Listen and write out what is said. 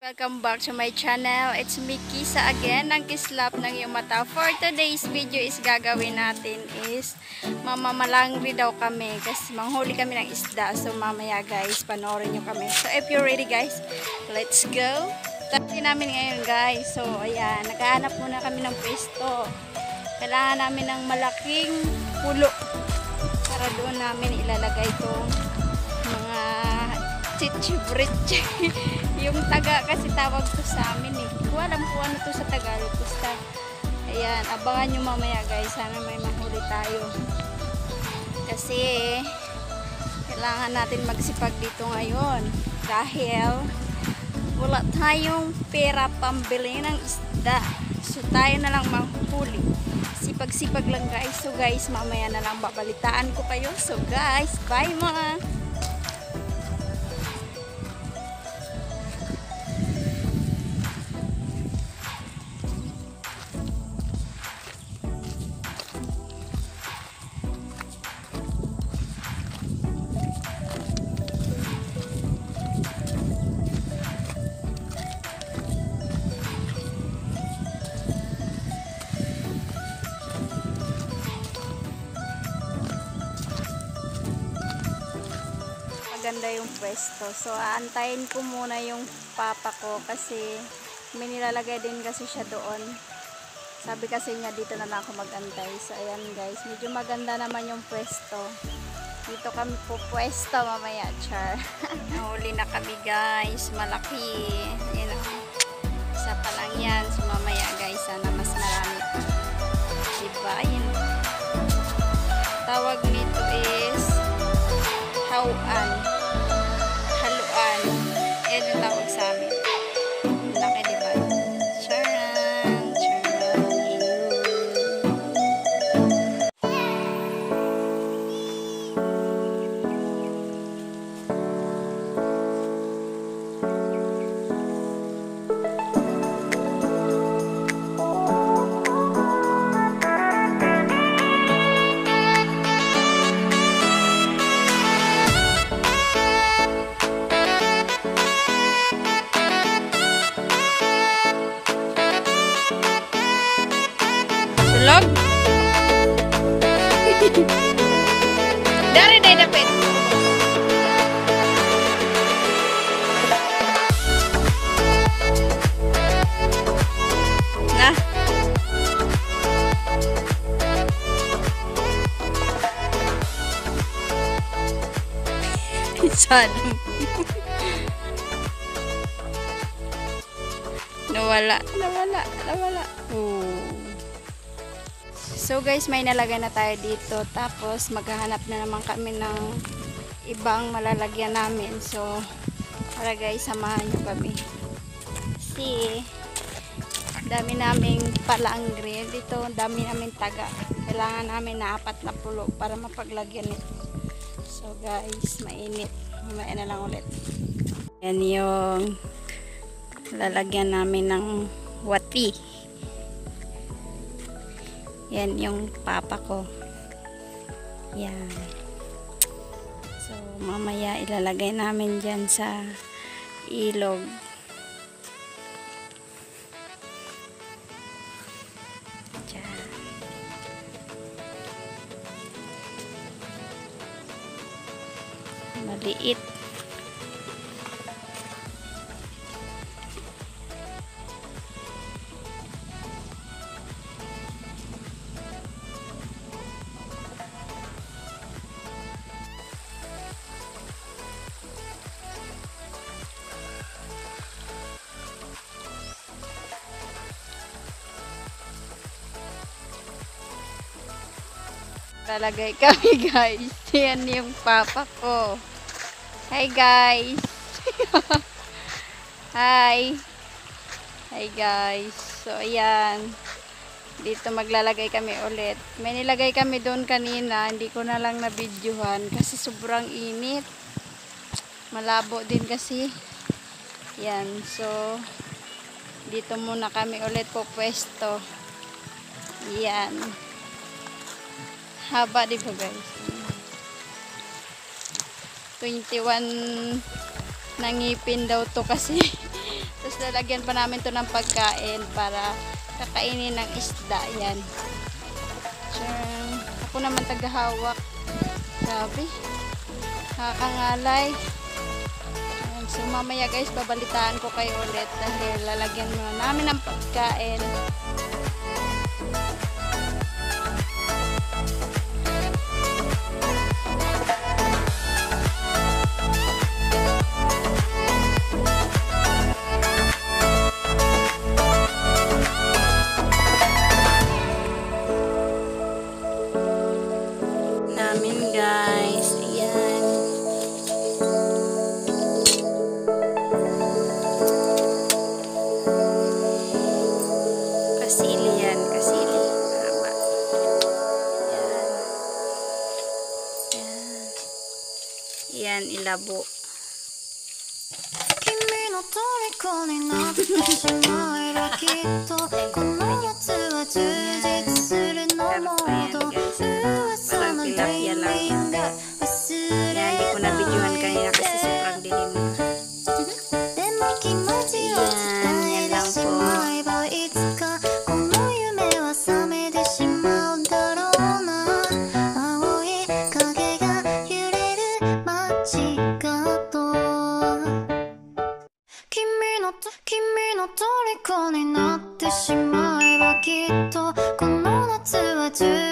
Welcome back to my channel. It's me, Kisa again, ng Kislap ng iyong mata. For today's video is gagawin natin is mamamalangri daw kami kasi manghuli kami ng isda. So mamaya guys, panoorin nyo kami. So if you're ready guys, let's go. Tati namin ngayon guys. So ayan, naghahanap muna kami ng pwesto. Kailangan namin ng malaking pulo para doon namin ilalagay itong mga chichi-britchi. Yung taga kasi tawag to sa amin eh. Hindi ko alam kung ano to sa Tagalog. Basta, ayan, abangan nyo mamaya guys. Sana may mahuli tayo. Kasi, kailangan natin magsipag dito ngayon. Dahil, wala tayong pera pambili ng isda. So, tayo na lang manghuli. Sipag-sipag lang guys. So guys, mamaya na lang babalitaan ko kayo. So guys, bye mga! Maganda yung pwesto. So, aantayin ko muna yung papa ko kasi may nilalagay din kasi siya doon. Sabi kasi niya dito na lang ako mag-antay. So, ayan guys. Medyo maganda naman yung pwesto. Dito kami po pwesto mamaya, char. Nahuli na kami guys. Malaki. Ayan o. Isa pa lang yan. So, mamaya guys, sana mas marami pa. Diba? Ayan. Tawag nito is haluan. Yan yung tawag sa amin. Laki diba? Charan! Charan! Sulog? Dari day dapit. Nah. Salong. Nawala. Oh. So guys, may nalagay na tayo dito. Tapos maghahanap na naman kami ng ibang malalagyan namin. So, para guys, samahan nyo kami. Kasi, dami naming palangri. Dito, dami namin taga. Kailangan namin na 4 na pulo para mapaglagyan ito. So guys, mainit. Mamaya na lang ulit. Yan yung lalagyan namin ng wati. Yan yung papa ko. Yan. So, mamaya ilalagay namin dyan sa ilog. Dyan. Maliit. Lalagay kami guys. Yan yung papa ko. Hi guys. Hi. Hi guys. So ayan. Dito maglalagay kami ulit. May nilagay kami doon kanina. Hindi ko na lang na-videohan kasi sobrang init. Malabo din kasi. Yan. So dito muna kami ulit po pwesto. Yan. Haba di ba guys? 21 nangipin daw to kasi. Tapos lalagyan pa namin to ng pagkain para kakainin ng isda. Yan. Ako naman tagahawak. Grabe. Nakakangalay. Yan. So mamaya guys, babalitaan ko kayo ulit dahil lalagyan muna namin ng pagkain. Guys, ayan. Kasili yan, kasili. Haba. Ayan. Ayan. Ayan, ilabo. 君の虜になってしまえばきっとこの夏は充実するのもっと噂の dreaming が忘れ Hindi ko na videohan kanina kasi sobrang dilim. でも気持ちを伝えてしまえばいつかこの夢は覚めてしまうだろうな青い影が揺れる街角君の虜になってしまえばきっとこの夏は充